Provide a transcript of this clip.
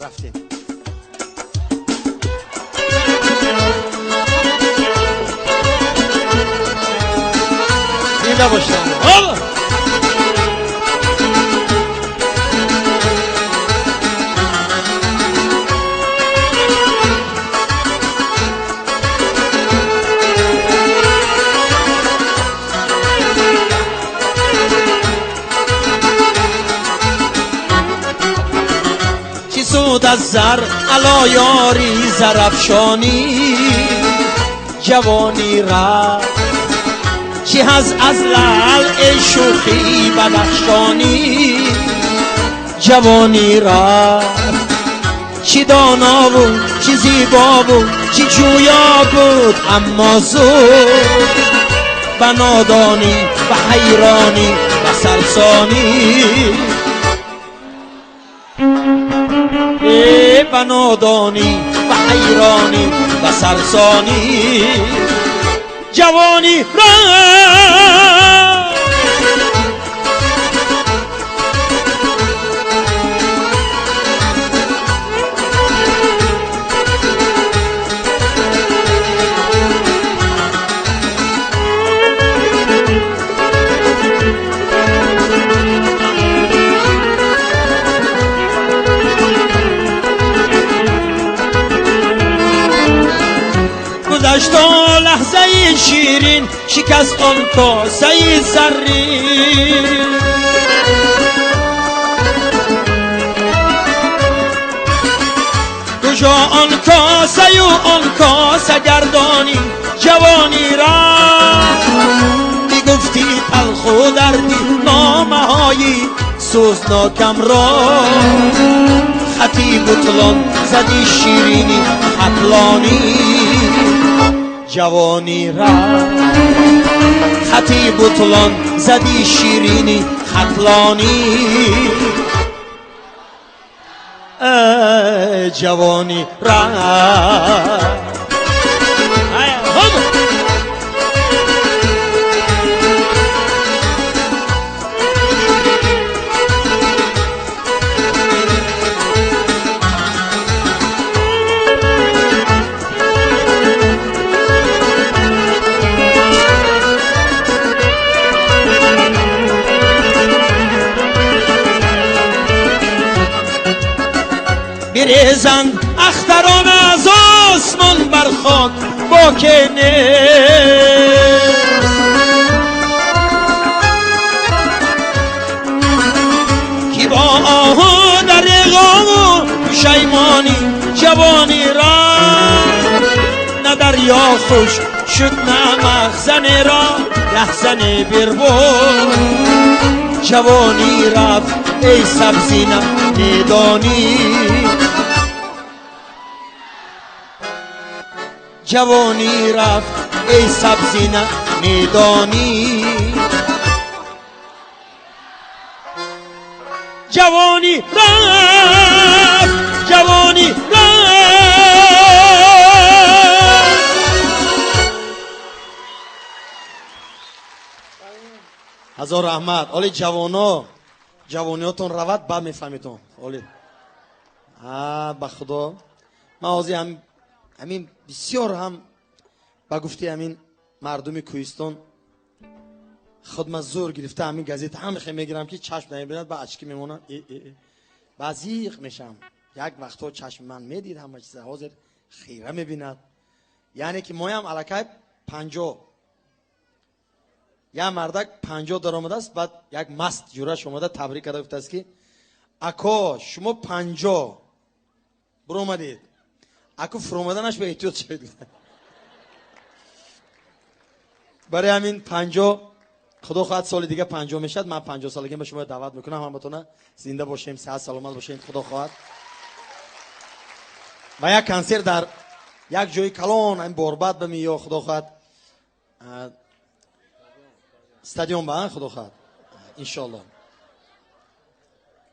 رفتیم. زنده باشم. سود از زر علا یاری زرافشانی جوانی رفت چی هز از لعل شوخی بدخشانی جوانی رفت چی دانا بود چی زیبا بود چی جویا بود اما زود به نادانی به حیرانی به سرسانی به نادانی به حیرانی به سرسانی جوانی را گذشت لحظه شیرین شکست آن کاسه زرین کجا آن کاسه و آن کاسه گردانی جوانی را میگفتی تلخ و دردی نامه های سوزناکم را خطی بطلان زدی شیرینی خطلانی جوانی را خطی بطلان زدی شیرینی خطلانی جوانی را بریزند اختران از آسمان بر خاک با کنه کی با آه در غم پشیمانی جوانی را نه دریا خوش شد نه مخزن را رهزن بربود جوانی رفت ای سبزی نمیدانی جوانی رفت ای سبزی نمیدانی جوانی رفت جوانی رفت هزار رحمت. اولی جوانیاتون روید بعد میفهمیتون. اولی به خدا من آزی همین بسیار هم با گفتی همین مردم کوهستان خودم زور گرفته همین گازیت هم خیلی میگیرم که چشم نمیبیند با اچکی میمونم بازیق میشم. یک وقتا چشم من میدید همه چیز حاضر خیره میبیند. یعنی که مایم علاکه 50 یا مردک 50 در آمده است. بعد یک مست جورش اومده تبریک کرده گفته است که اکا شما 50 برو اومدید اکو فرومدنش به احتیاط شد. برای همین 50 خدا خواهد سال دیگه 50 میشد من 50 سالگی به شما دعوت میکنم همتون زنده باشیم صحت سلامت باشین خدا خواهد. و یک کنسرت در یک جای کلان این بورباد بمی یا خدا خواهد استادیوم با خدا خواهد ان شاء الله.